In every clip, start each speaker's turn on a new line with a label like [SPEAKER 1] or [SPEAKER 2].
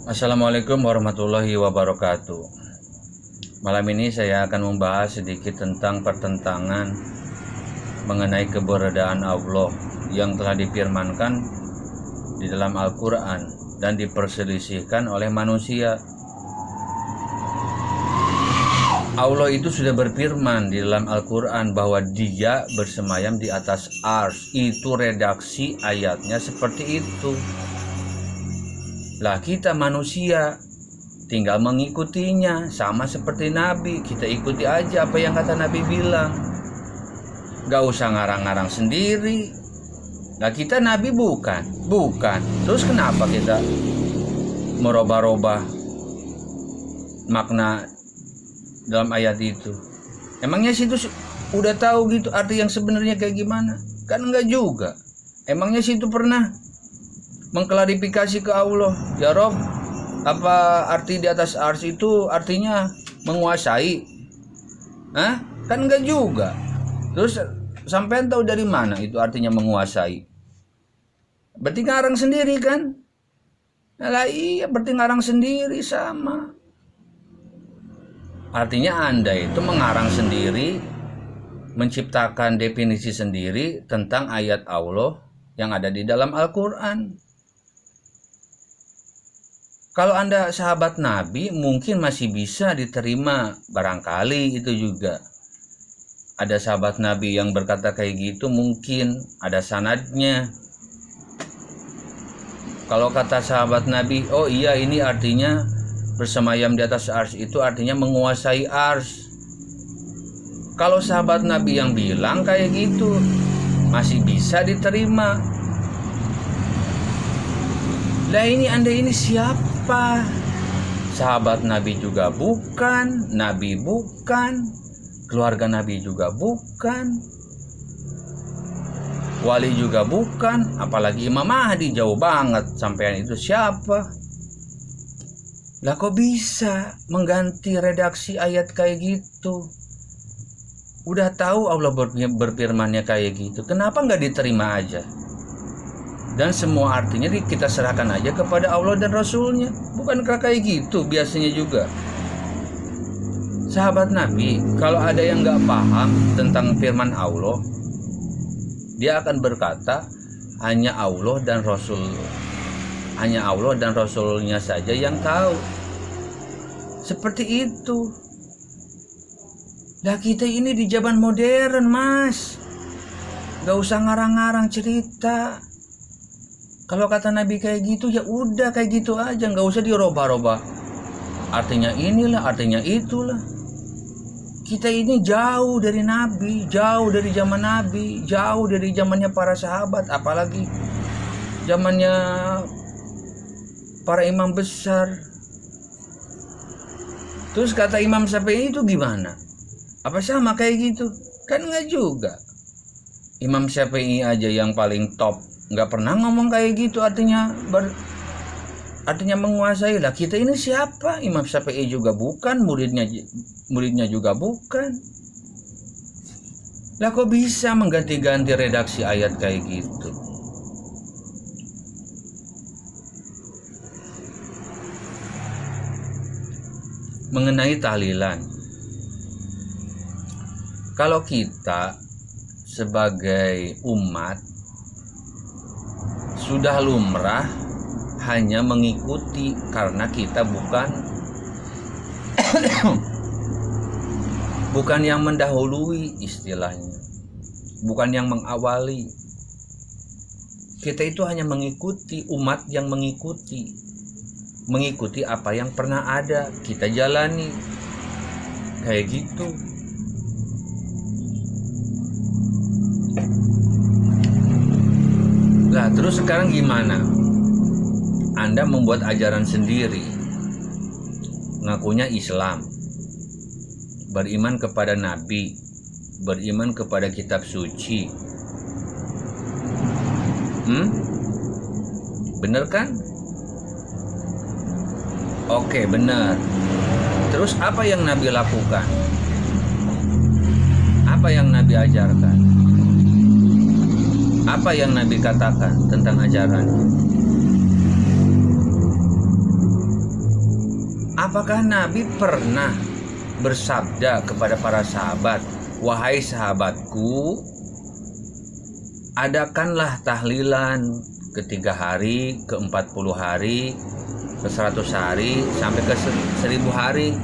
[SPEAKER 1] Assalamualaikum warahmatullahi wabarakatuh. Malam ini saya akan membahas sedikit tentang pertentangan mengenai keberadaan Allah yang telah difirmankan di dalam Al-Quran dan diperselisihkan oleh manusia. Allah itu sudah berfirman di dalam Al-Quran bahwa Dia bersemayam di atas ars. Itu redaksi ayatnya seperti itu. Lah kita manusia tinggal mengikutinya, sama seperti Nabi. Kita ikuti aja apa yang kata Nabi bilang. Gak usah ngarang-ngarang sendiri. Lah kita Nabi bukan. Terus kenapa kita merubah-rubah makna dalam ayat itu? Emangnya situ udah tahu gitu arti yang sebenarnya kayak gimana? Kan enggak juga. Emangnya situ pernah mengklarifikasi ke Allah, ya Rob, apa arti di atas ars itu artinya menguasai? Hah? Kan enggak juga. Terus sampean tahu dari mana itu artinya menguasai? Berarti ngarang sendiri kan? Lah iya, berarti ngarang sendiri sama. Artinya Anda itu mengarang sendiri, menciptakan definisi sendiri tentang ayat Allah yang ada di dalam Al-Quran. Kalau Anda sahabat Nabi mungkin masih bisa diterima, barangkali itu juga. Ada sahabat Nabi yang berkata kayak gitu, mungkin ada sanadnya. Kalau kata sahabat Nabi, oh iya ini artinya bersemayam di atas ars itu artinya menguasai ars. Kalau sahabat Nabi yang bilang kayak gitu masih bisa diterima. Lah ini Anda ini siapa? Sahabat Nabi juga bukan, Nabi bukan, keluarga Nabi juga bukan, wali juga bukan, apalagi Imam Mahdi, jauh banget. Sampean itu siapa? Lah kok bisa mengganti redaksi ayat kayak gitu? Udah tahu Allah berfirmannya kayak gitu, kenapa nggak diterima aja? Dan semua artinya kita serahkan aja kepada Allah dan Rasulnya. Bukankah kayak gitu biasanya juga? Sahabat Nabi, kalau ada yang gak paham tentang firman Allah, dia akan berkata, hanya Allah dan Rasulnya saja yang tahu. Seperti itu. Lah kita ini di zaman modern, Mas. Gak usah ngarang-ngarang cerita. Kalau kata Nabi kayak gitu, ya udah kayak gitu aja, nggak usah dirubah-rubah. Artinya inilah, artinya itulah. Kita ini jauh dari Nabi, jauh dari zaman Nabi, jauh dari zamannya para sahabat, apalagi zamannya para imam besar. Terus kata Imam Syafi'i itu gimana? Apa sama kayak gitu? Kan nggak juga. Imam Syafi'i aja yang paling top nggak pernah ngomong kayak gitu, artinya menguasai. Lah kita ini siapa? Imam Syafi'i juga bukan, muridnya juga bukan. Lah kok bisa mengganti-ganti redaksi ayat kayak gitu? Mengenai tahlilan, kalau kita sebagai umat sudah lumrah hanya mengikuti, karena kita bukan yang mendahului istilahnya, bukan yang mengawali. Kita itu hanya mengikuti, umat yang mengikuti apa yang pernah ada, kita jalani kayak gitu. Lah terus sekarang gimana? Anda membuat ajaran sendiri, ngakunya Islam, beriman kepada Nabi, beriman kepada kitab suci. Bener kan? Oke, bener. Terus apa yang Nabi lakukan? Apa yang Nabi ajarkan? Apa yang Nabi katakan tentang ajarannya? apakah Nabi pernah bersabda kepada para sahabat, wahai sahabatku, adakanlah tahlilan ke 3 hari, ke 40 hari, ke 100 hari, sampai ke 1000 hari,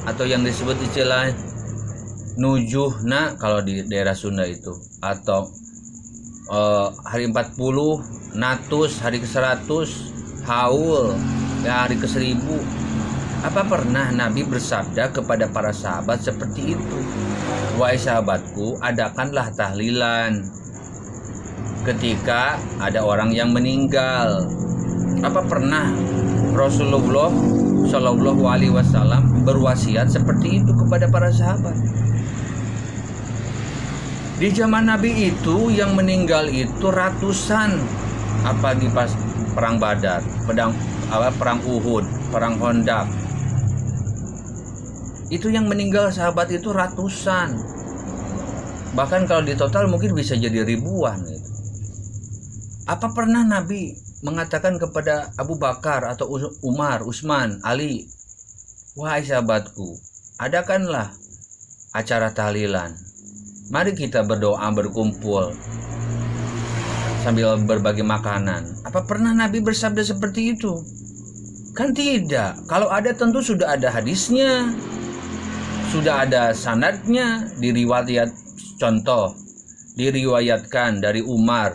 [SPEAKER 1] atau yang disebut istilah nujuhna kalau di daerah Sunda itu, atau hari 40, natus hari ke 100, haul ya hari ke 1000. Apa pernah Nabi bersabda kepada para sahabat seperti itu? Wahai sahabatku, adakanlah tahlilan ketika ada orang yang meninggal. Apa pernah Rasulullah Shallallahu Alaihi Wasallam berwasiat seperti itu kepada para sahabat? Di zaman Nabi itu yang meninggal itu ratusan, apa di pas perang Badar, perang Uhud, perang Khandaq. Itu yang meninggal sahabat itu ratusan. Bahkan kalau di total mungkin bisa jadi ribuan gitu. Apa pernah Nabi mengatakan kepada Abu Bakar atau Umar, Utsman, Ali, wahai sahabatku, adakanlah acara tahlilan. Mari kita berdoa berkumpul sambil berbagi makanan. Apa pernah Nabi bersabda seperti itu? Kan tidak. Kalau ada tentu sudah ada hadisnya, sudah ada sanadnya, diriwayatkan dari Umar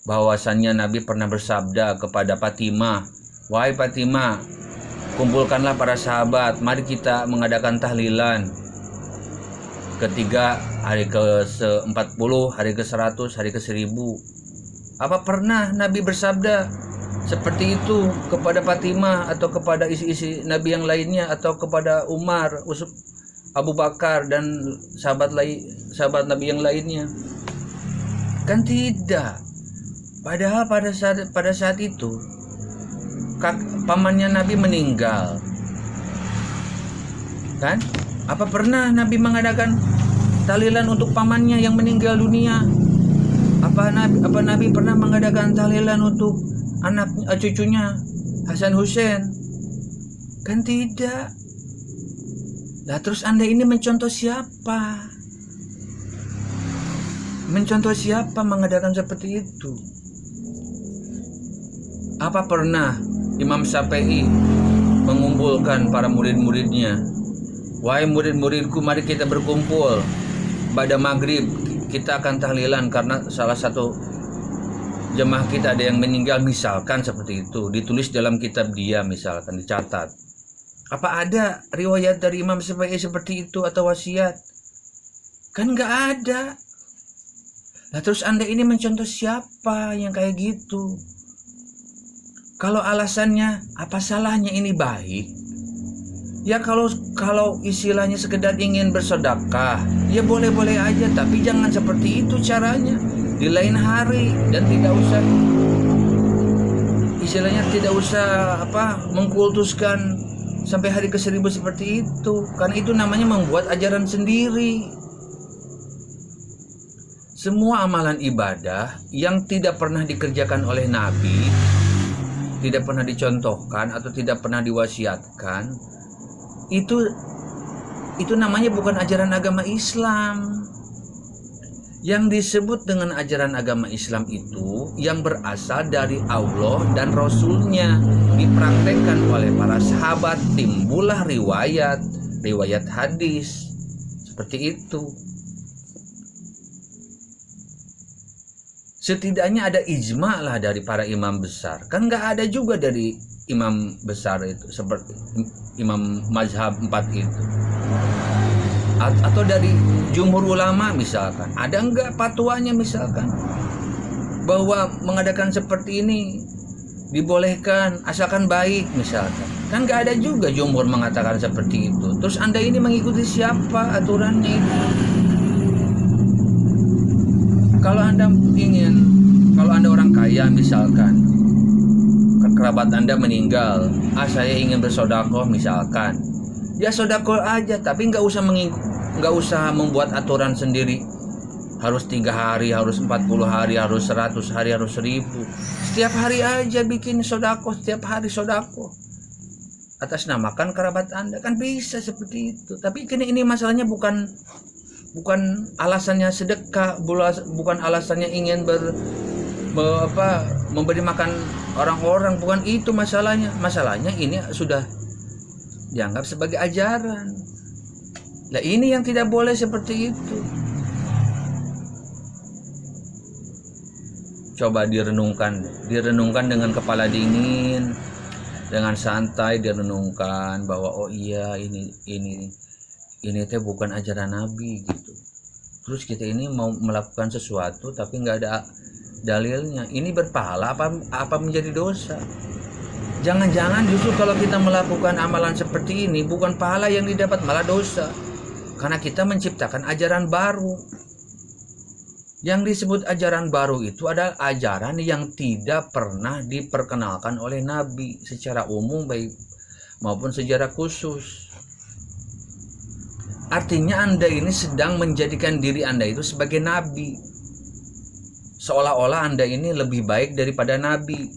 [SPEAKER 1] bahwasannya Nabi pernah bersabda kepada Fatimah, wahai Fatimah, kumpulkanlah para sahabat, mari kita mengadakan tahlilan ketiga hari ke-40, hari ke-100, hari ke-1000. Apa pernah Nabi bersabda seperti itu kepada Fatimah atau kepada isi-isi Nabi yang lainnya, atau kepada Umar, Abu Bakar dan sahabat Nabi yang lainnya? Kan tidak. Padahal pada saat itu pamannya Nabi meninggal. Kan? Apa pernah Nabi mengadakan tahlilan untuk pamannya yang meninggal dunia? Apa Nabi pernah mengadakan tahlilan untuk cucunya Hasan Hussein? Kan tidak. Lah terus Anda ini mencontoh siapa? Mencontoh siapa mengadakan seperti itu? Apa pernah Imam Syafi'i mengumpulkan para murid-muridnya? Wahai murid-muridku, mari kita berkumpul pada maghrib, kita akan tahlilan karena salah satu jemaah kita ada yang meninggal, misalkan seperti itu, ditulis dalam kitab dia, misalkan dicatat. Apa ada riwayat dari Imam Syafi'i seperti itu atau wasiat? Kan nggak ada. Nah terus Anda ini mencontoh siapa yang kayak gitu? Kalau alasannya apa salahnya ini baik? Ya kalau istilahnya sekedar ingin bersedekah, ya boleh-boleh aja, tapi jangan seperti itu caranya. Di lain hari, dan tidak usah istilahnya mengkultuskan sampai hari ke-1000 seperti itu, karena itu namanya membuat ajaran sendiri. Semua amalan ibadah yang tidak pernah dikerjakan oleh Nabi, tidak pernah dicontohkan atau tidak pernah diwasiatkan, itu namanya bukan ajaran agama Islam. Yang disebut dengan ajaran agama Islam itu yang berasal dari Allah dan Rasulnya, dipraktekkan oleh para sahabat, timbullah riwayat hadis seperti itu. Setidaknya ada ijma lah dari para imam besar. Kan nggak ada juga dari imam besar itu, seperti imam mazhab 4 itu, atau dari jumhur ulama misalkan. Ada nggak fatwanya misalkan bahwa mengadakan seperti ini dibolehkan asalkan baik misalkan? Kan nggak ada juga jumhur mengatakan seperti itu. Terus Anda ini mengikuti siapa aturannya itu? Kalau Anda orang kaya misalkan, kerabat Anda meninggal, saya ingin bersedekah misalkan, ya sedekah aja, tapi nggak usah membuat aturan sendiri. Harus 3 hari, harus 40 hari, harus 100 hari, harus 1000. Setiap hari aja bikin sedekah, setiap hari sedekah. atas namakan kerabat Anda, kan bisa seperti itu. Tapi ini masalahnya bukan alasannya sedekah, bukan alasannya ingin memberi makan orang-orang, bukan itu masalahnya. Masalahnya ini sudah dianggap sebagai ajaran. Nah, ini yang tidak boleh seperti itu. Coba direnungkan dengan kepala dingin, dengan santai direnungkan bahwa oh iya ini teh bukan ajaran Nabi gitu. Terus kita ini mau melakukan sesuatu tapi nggak ada dalilnya. Ini berpahala apa menjadi dosa? Jangan-jangan justru kalau kita melakukan amalan seperti ini bukan pahala yang didapat, malah dosa. Karena kita menciptakan ajaran baru. Yang disebut ajaran baru itu adalah ajaran yang tidak pernah diperkenalkan oleh Nabi secara umum baik maupun secara khusus. Artinya Anda ini sedang menjadikan diri Anda itu sebagai Nabi. Seolah-olah Anda ini lebih baik daripada Nabi.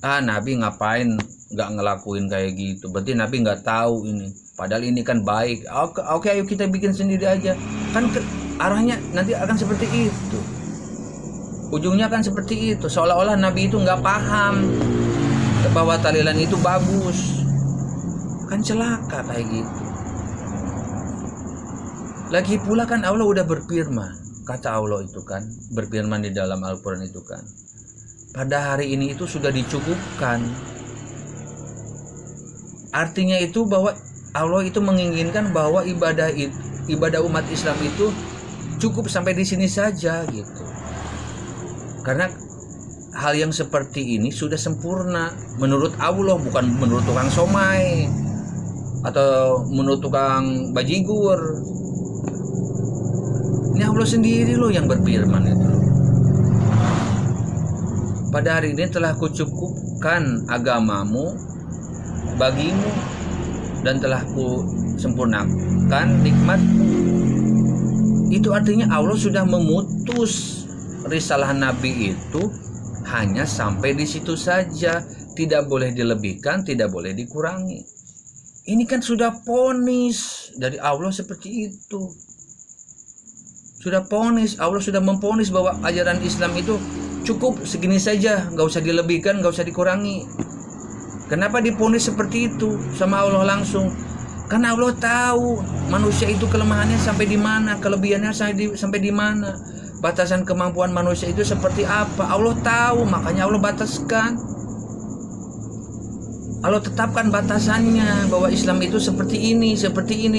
[SPEAKER 1] Nabi ngapain nggak ngelakuin kayak gitu? Berarti Nabi nggak tahu ini. Padahal ini kan baik. Oke, ayo kita bikin sendiri aja. Kan arahnya nanti akan seperti itu. Ujungnya akan seperti itu. Seolah-olah Nabi itu nggak paham bahwa tahlilan itu bagus. Kan celaka kayak gitu. Lagi pula kan Allah udah berfirman. Kata Allah itu kan berfirman di dalam Al-Quran itu kan, pada hari ini itu sudah dicukupkan. Artinya itu bahwa Allah itu menginginkan bahwa ibadah umat Islam itu cukup sampai di sini saja gitu. Karena hal yang seperti ini sudah sempurna menurut Allah, bukan menurut tukang somai atau menurut tukang bajigur. Ini Allah sendiri loh yang berfirman itu. Pada hari ini telah kucukupkan agamamu bagimu dan telah kusempurnakan nikmatku. Itu artinya Allah sudah memutus risalah Nabi itu hanya sampai di situ saja, tidak boleh dilebihkan, tidak boleh dikurangi. Ini kan sudah vonis dari Allah seperti itu. Sudah vonis, Allah sudah memvonis bahwa ajaran Islam itu cukup segini saja, nggak usah dilebihkan, nggak usah dikurangi. Kenapa divonis seperti itu sama Allah langsung? Karena Allah tahu manusia itu kelemahannya sampai di mana, kelebihannya sampai di mana, batasan kemampuan manusia itu seperti apa. Allah tahu, makanya Allah bataskan. Allah tetapkan batasannya bahwa Islam itu seperti ini,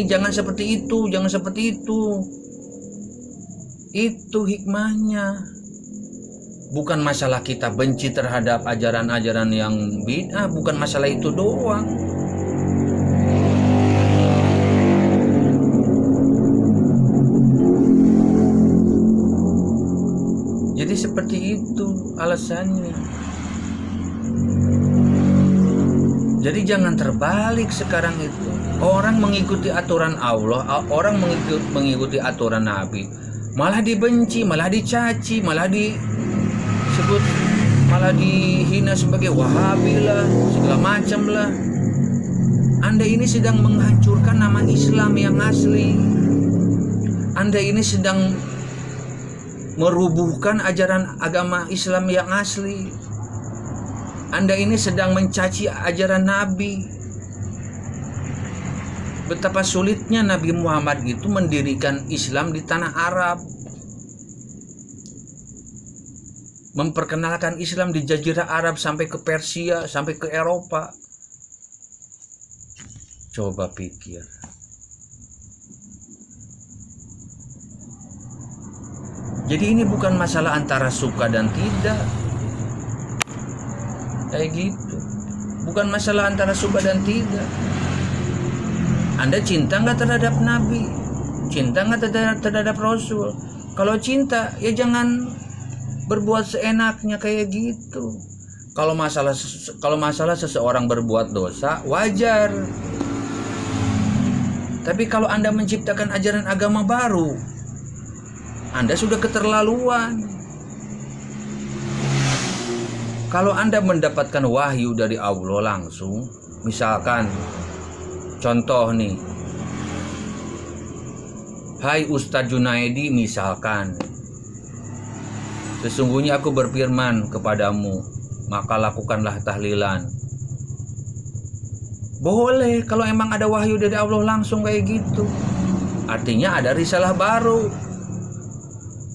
[SPEAKER 1] jangan seperti itu, jangan seperti itu. Itu hikmahnya. Bukan masalah kita benci terhadap ajaran-ajaran yang bid'ah, bukan masalah itu doang. Jadi seperti itu alasannya. Jadi jangan terbalik sekarang itu. Orang mengikuti aturan Allah, orang mengikuti aturan Nabi, malah dibenci, malah dicaci, malah disebut, malah dihina sebagai Wahabi lah, segala macam lah. Anda ini sedang menghancurkan nama Islam yang asli. Anda ini sedang merubuhkan ajaran agama Islam yang asli. Anda ini sedang mencaci ajaran Nabi. Betapa sulitnya Nabi Muhammad itu mendirikan Islam di tanah Arab, memperkenalkan Islam di Jazirah Arab sampai ke Persia, sampai ke Eropa. Coba pikir. Jadi ini bukan masalah antara suka dan tidak. Kayak gitu. Bukan masalah antara suka dan tidak. Anda cinta nggak terhadap Nabi? Cinta nggak terhadap Rasul? Kalau cinta, ya jangan berbuat seenaknya kayak gitu. Kalau masalah seseorang berbuat dosa, wajar. Tapi kalau Anda menciptakan ajaran agama baru, Anda sudah keterlaluan. Kalau Anda mendapatkan wahyu dari Allah langsung, misalkan contoh nih, hai Ustadz Junaidi misalkan, sesungguhnya aku berfirman kepadamu, maka lakukanlah tahlilan. Boleh kalau emang ada wahyu dari Allah langsung kayak gitu. Artinya ada risalah baru.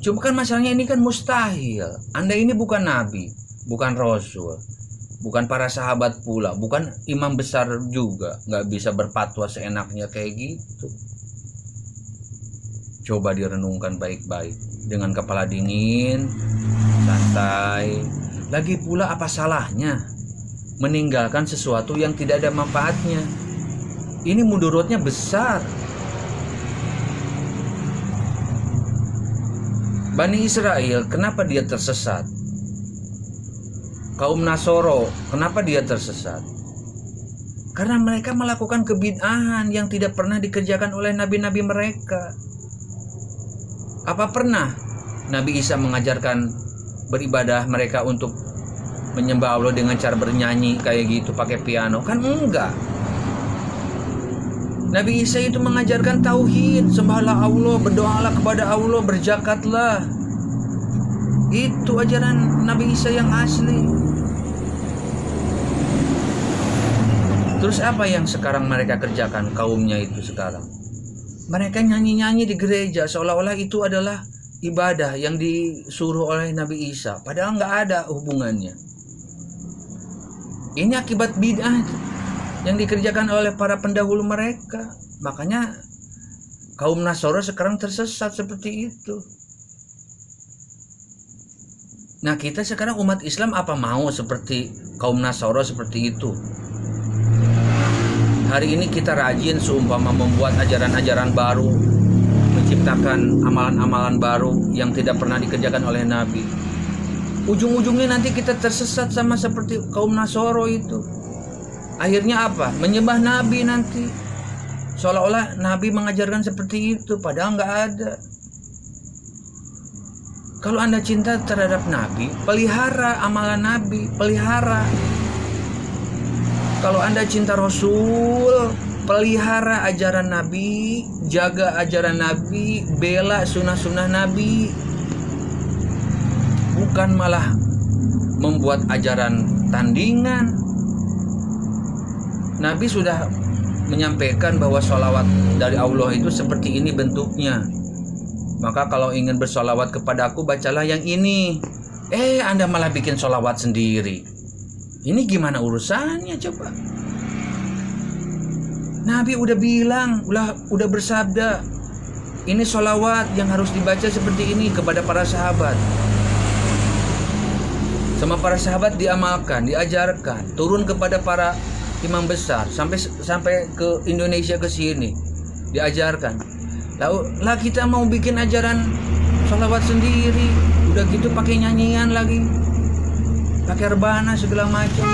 [SPEAKER 1] Cuma kan masalahnya ini kan mustahil. Anda ini bukan nabi, bukan rasul, bukan para sahabat pula, bukan imam besar juga, nggak bisa berfatwa seenaknya kayak gitu. Coba direnungkan baik-baik dengan kepala dingin, santai. Lagi pula apa salahnya meninggalkan sesuatu yang tidak ada manfaatnya? Ini mudorotnya besar. Bani Israel, kenapa dia tersesat? Kaum Nasoro, kenapa dia tersesat? Karena mereka melakukan kebid'ahan yang tidak pernah dikerjakan oleh nabi-nabi mereka. Apa pernah Nabi Isa mengajarkan beribadah mereka untuk menyembah Allah dengan cara bernyanyi kayak gitu pakai piano? Kan enggak. Nabi Isa itu mengajarkan tauhid, sembahlah Allah, berdoalah kepada Allah, berjakatlah. Itu ajaran Nabi Isa yang asli. Terus apa yang sekarang mereka kerjakan kaumnya itu sekarang? Mereka nyanyi-nyanyi di gereja seolah-olah itu adalah ibadah yang disuruh oleh Nabi Isa, padahal nggak ada hubungannya. Ini akibat bid'ah yang dikerjakan oleh para pendahulu mereka. Makanya kaum Nasoro sekarang tersesat seperti itu. Nah, kita sekarang umat Islam apa mau seperti kaum Nasoro seperti itu? Hari ini kita rajin seumpama membuat ajaran-ajaran baru, menciptakan amalan-amalan baru yang tidak pernah dikerjakan oleh Nabi. Ujung-ujungnya nanti kita tersesat sama seperti kaum Nasoro itu. Akhirnya apa? Menyembah Nabi nanti. Seolah-olah Nabi mengajarkan seperti itu, padahal nggak ada. Kalau Anda cinta terhadap Nabi, pelihara amalan Nabi, pelihara. Kalau Anda cinta Rasul, pelihara ajaran Nabi, jaga ajaran Nabi, bela sunnah-sunnah Nabi. Bukan malah membuat ajaran tandingan. Nabi sudah menyampaikan bahwa sholawat dari Allah itu seperti ini bentuknya. Maka kalau ingin bersolawat kepadaku, bacalah yang ini. Anda malah bikin sholawat sendiri. Ini gimana urusannya coba? Nabi udah bilang, udah bersabda, ini sholawat yang harus dibaca seperti ini kepada para sahabat. Sama para sahabat diamalkan, diajarkan, turun kepada para imam besar sampai ke Indonesia ke sini diajarkan. Lah kita mau bikin ajaran sholawat sendiri, udah gitu pakai nyanyian lagi, pakai rebana segala macam.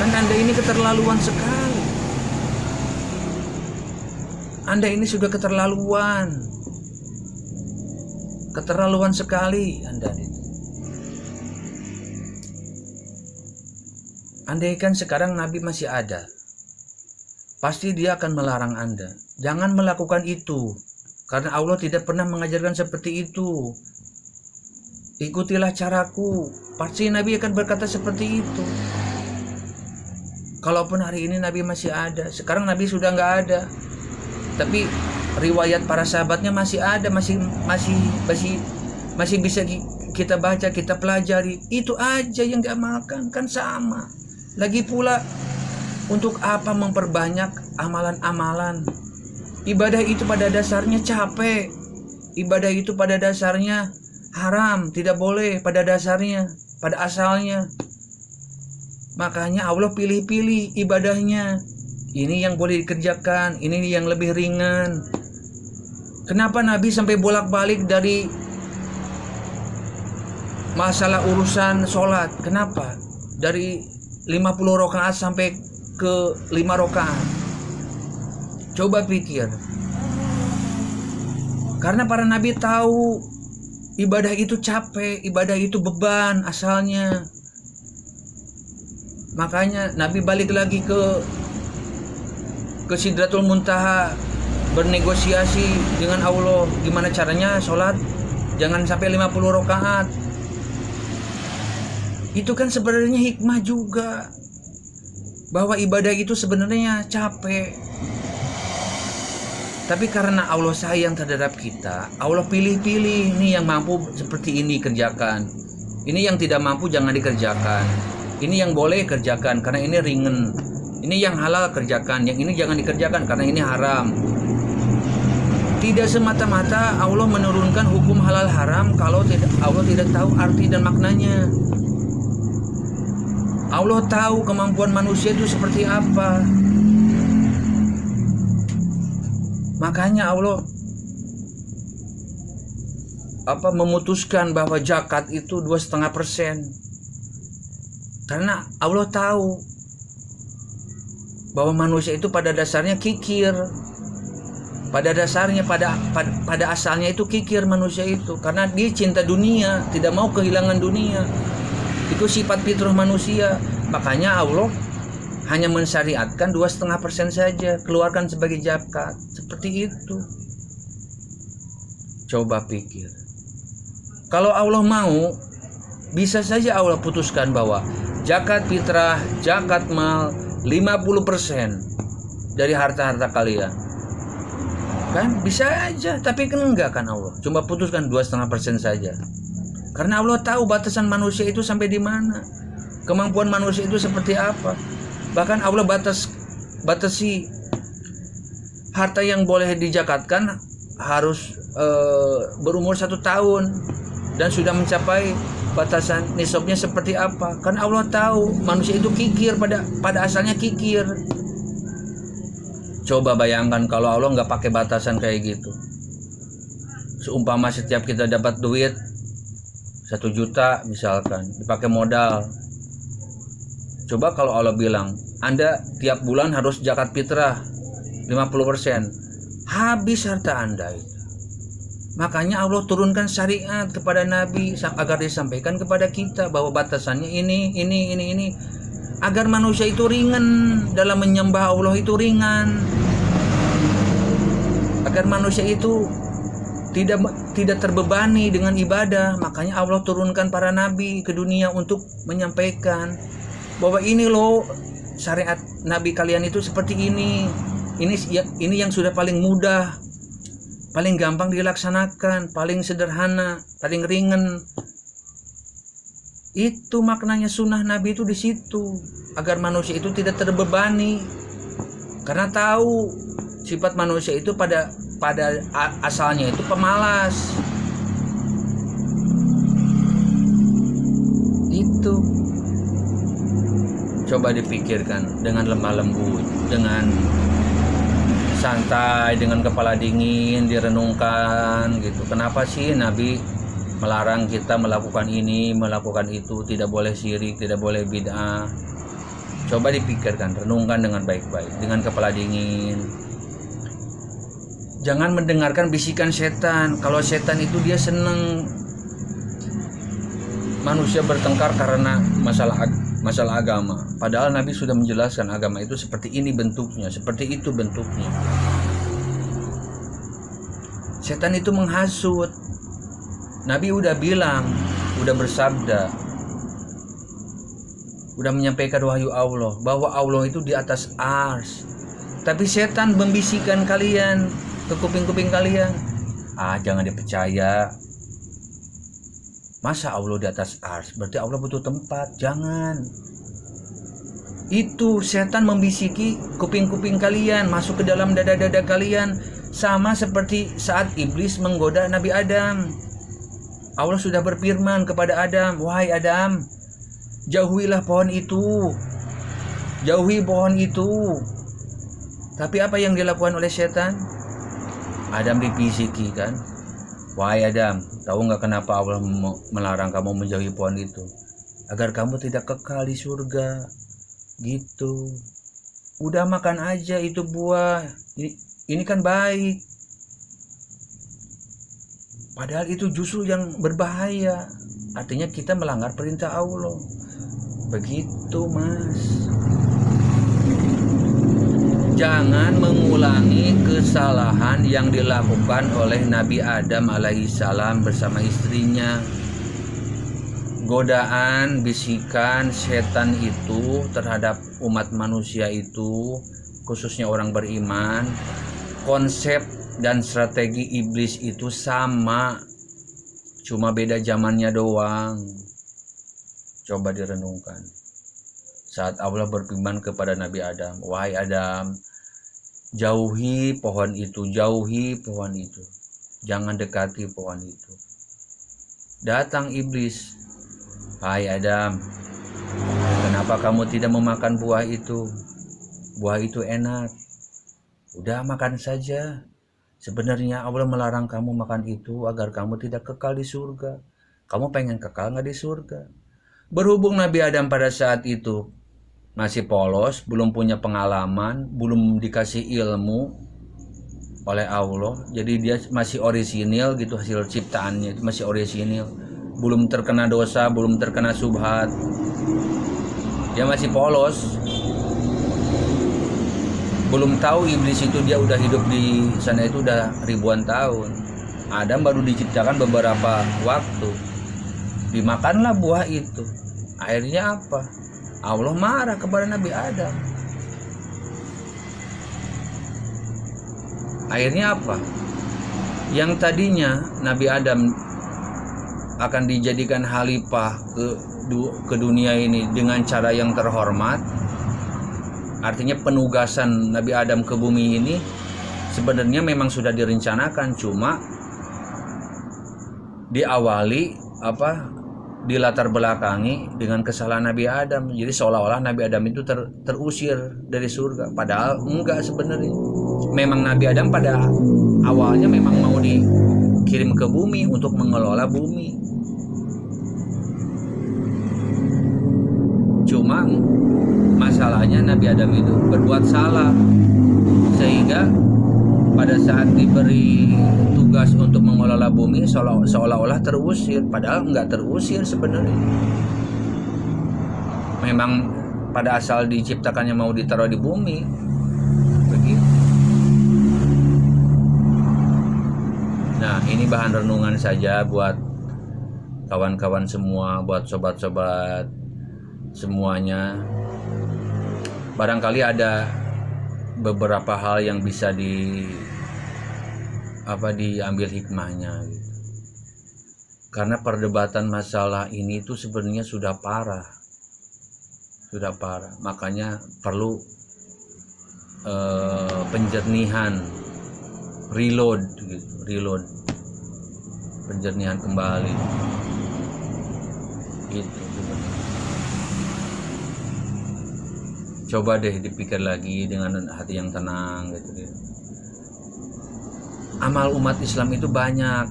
[SPEAKER 1] Kan Anda ini keterlaluan sekali. Anda ini sudah keterlaluan sekali Anda ini. Andai kan sekarang Nabi masih ada, pasti dia akan melarang Anda. Jangan melakukan itu, karena Allah tidak pernah mengajarkan seperti itu. Ikutilah caraku. Pasti Nabi akan berkata seperti itu. Kalaupun hari ini Nabi masih ada, sekarang Nabi sudah nggak ada. Tapi riwayat para sahabatnya masih ada, masih bisa kita baca, kita pelajari. Itu aja yang diamalkan, kan sama. Lagi pula, untuk apa memperbanyak amalan-amalan? Ibadah itu pada dasarnya capek. Ibadah itu pada dasarnya haram, tidak boleh pada dasarnya, pada asalnya. Makanya Allah pilih-pilih ibadahnya. Ini yang boleh dikerjakan, ini yang lebih ringan. Kenapa Nabi sampai bolak-balik dari masalah urusan sholat? Kenapa? Dari 50 rakaat sampai ke 5 rakaat. Coba pikir. Karena para nabi tahu ibadah itu capek, ibadah itu beban asalnya. Makanya Nabi balik lagi ke Sidratul Muntaha, bernegosiasi dengan Allah gimana caranya sholat jangan sampai 50 rakaat. Itu kan sebenarnya hikmah juga, bahwa ibadah itu sebenarnya capek, tapi karena Allah sayang terhadap kita, Allah pilih-pilih nih yang mampu seperti ini kerjakan, ini yang tidak mampu jangan dikerjakan, ini yang boleh kerjakan karena ini ringan, ini yang halal kerjakan, yang ini jangan dikerjakan karena ini haram. Tidak semata-mata Allah menurunkan hukum halal haram kalau Allah tidak tahu arti dan maknanya. Allah tahu kemampuan manusia itu seperti apa. Makanya Allah memutuskan bahwa zakat itu 2,5%. Karena Allah tahu bahwa manusia itu pada dasarnya kikir. Pada dasarnya pada asalnya itu kikir manusia itu, karena dia cinta dunia, tidak mau kehilangan dunia. Itu sifat fitrah manusia. Makanya Allah hanya mensyariatkan 2,5% saja, keluarkan sebagai zakat. Seperti itu. Coba pikir. Kalau Allah mau, bisa saja Allah putuskan bahwa zakat fitrah, zakat mal 50% dari harta-harta kalian. Kan bisa aja, tapi kan enggak kan Allah. Cuma putuskan 2,5% saja. Karena Allah tahu batasan manusia itu sampai di mana, kemampuan manusia itu seperti apa. Bahkan Allah batasi harta yang boleh dizakatkan harus berumur 1 tahun dan sudah mencapai batasan nisabnya seperti apa. Karena Allah tahu manusia itu kikir, pada asalnya kikir. Coba bayangkan kalau Allah nggak pakai batasan kayak gitu. Seumpama setiap kita dapat duit 1 juta misalkan, dipakai modal. Coba kalau Allah bilang, Anda tiap bulan harus zakat fitrah 50%, habis harta Anda itu. Makanya Allah turunkan syariat kepada Nabi agar disampaikan kepada kita bahwa batasannya ini, agar manusia itu ringan dalam menyembah Allah, itu ringan, agar manusia itu tidak terbebani dengan ibadah. Makanya Allah turunkan para nabi ke dunia untuk menyampaikan bahwa ini loh syariat nabi kalian itu seperti ini yang sudah paling mudah, paling gampang dilaksanakan, paling sederhana, paling ringan. Itu maknanya sunnah nabi itu di situ, agar manusia itu tidak terbebani. Karena tahu sifat manusia itu pada asalnya itu pemalas. Itu coba dipikirkan dengan lemah lembut, dengan santai, dengan kepala dingin, direnungkan gitu. Kenapa sih Nabi melarang kita melakukan ini, melakukan itu, tidak boleh syirik, tidak boleh bid'ah. Coba dipikirkan, renungkan dengan baik-baik, dengan kepala dingin. Jangan mendengarkan bisikan setan. Kalau setan itu dia seneng manusia bertengkar karena masalah agama. Padahal Nabi sudah menjelaskan agama itu seperti ini bentuknya, seperti itu bentuknya. Setan itu menghasut. Nabi udah bilang, udah bersabda, udah menyampaikan wahyu Allah bahwa Allah itu di atas ars. Tapi setan membisikkan kalian ke kuping-kuping kalian, jangan dipercaya. Masa Allah di atas ars? Berarti Allah butuh tempat. Jangan. Itu setan membisiki kuping-kuping kalian, masuk ke dalam dada-dada kalian. Sama seperti saat iblis menggoda Nabi Adam. Allah sudah berfirman kepada Adam, wahai Adam, jauhilah pohon itu, jauhi pohon itu. Tapi apa yang dilakukan oleh setan? Adam dibisiki kan, wahai Adam, tahu nggak kenapa Allah melarang kamu menjauhi pohon itu? Agar kamu tidak kekal di surga. Gitu. Udah makan aja itu buah. Ini kan baik. Padahal itu justru yang berbahaya. Artinya kita melanggar perintah Allah. Begitu, Mas. Jangan mengulangi kesalahan yang dilakukan oleh Nabi Adam alaihissalam bersama istrinya. Godaan, bisikan setan itu terhadap umat manusia itu, khususnya orang beriman, konsep dan strategi iblis itu sama, cuma beda zamannya doang. Coba direnungkan. Saat Allah berfirman kepada Nabi Adam, "Wahai Adam, jauhi pohon itu, jauhi pohon itu. Jangan dekati pohon itu." Datang iblis, "Hai Adam, kenapa kamu tidak memakan buah itu? Buah itu enak. Udah makan saja. Sebenarnya Allah melarang kamu makan itu agar kamu tidak kekal di surga. Kamu pengen kekal nggak di surga?" Berhubung Nabi Adam pada saat itu masih polos, belum punya pengalaman, belum dikasih ilmu oleh Allah, jadi dia masih orisinil gitu, hasil ciptaannya itu masih orisinil, belum terkena dosa, belum terkena subhat, dia masih polos, belum tahu iblis itu dia udah hidup di sana itu udah ribuan tahun. Adam baru diciptakan beberapa waktu, dimakanlah buah itu. Akhirnya apa? Allah marah kepada Nabi Adam. Akhirnya apa? Yang tadinya Nabi Adam akan dijadikan khalifah ke dunia ini dengan cara yang terhormat, artinya penugasan Nabi Adam ke bumi ini sebenarnya memang sudah direncanakan, cuma diawali dilatar belakangi dengan kesalahan Nabi Adam. Jadi seolah-olah Nabi Adam itu terusir dari surga, padahal enggak sebenarnya. Memang Nabi Adam pada awalnya memang mau dikirim ke bumi untuk mengelola bumi. Cuma masalahnya Nabi Adam itu berbuat salah, sehingga pada saat diberi tugas untuk mengelola bumi seolah-olah terusir, padahal enggak terusir sebenarnya. Memang pada asal diciptakannya mau ditaruh di bumi, begitu. Nah, ini bahan renungan saja buat kawan-kawan semua, buat sobat-sobat semuanya. Barangkali ada beberapa hal yang bisa diambil hikmahnya gitu. Karena perdebatan masalah ini itu sebenarnya sudah parah, makanya perlu penjernihan, reload, penjernihan kembali gitu. Coba deh dipikir lagi dengan hati yang tenang gitu deh. Amal umat Islam itu banyak,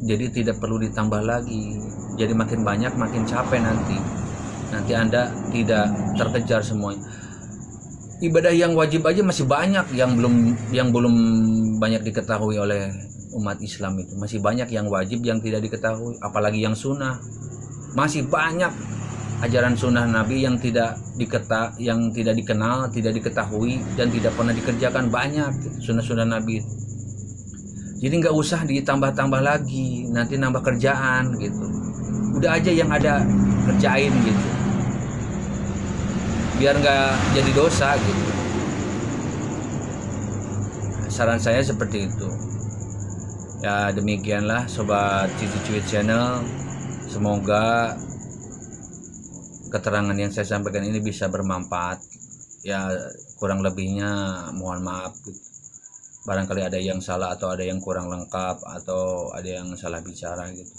[SPEAKER 1] jadi tidak perlu ditambah lagi. Jadi makin banyak makin capek nanti Anda tidak terkejar semuanya. Ibadah yang wajib aja masih banyak yang belum banyak diketahui oleh umat Islam itu. Masih banyak yang wajib yang tidak diketahui, apalagi yang sunnah. Masih banyak ajaran sunnah Nabi yang tidak dikenal, tidak diketahui, dan tidak pernah dikerjakan. Banyak sunnah-sunnah Nabi. Jadi nggak usah ditambah-tambah lagi, nanti nambah kerjaan gitu. Udah aja yang ada kerjain gitu, biar nggak jadi dosa gitu. Saran saya seperti itu. Ya demikianlah Sobat Cici-Cuit Channel. Semoga keterangan yang saya sampaikan ini bisa bermanfaat. Ya kurang lebihnya mohon maaf gitu. Barangkali ada yang salah atau ada yang kurang lengkap atau ada yang salah bicara gitu.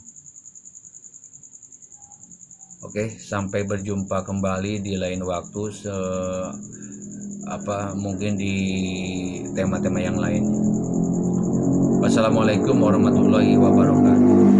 [SPEAKER 1] Oke, sampai berjumpa kembali di lain waktu, mungkin di tema-tema yang lain. Wassalamualaikum warahmatullahi wabarakatuh.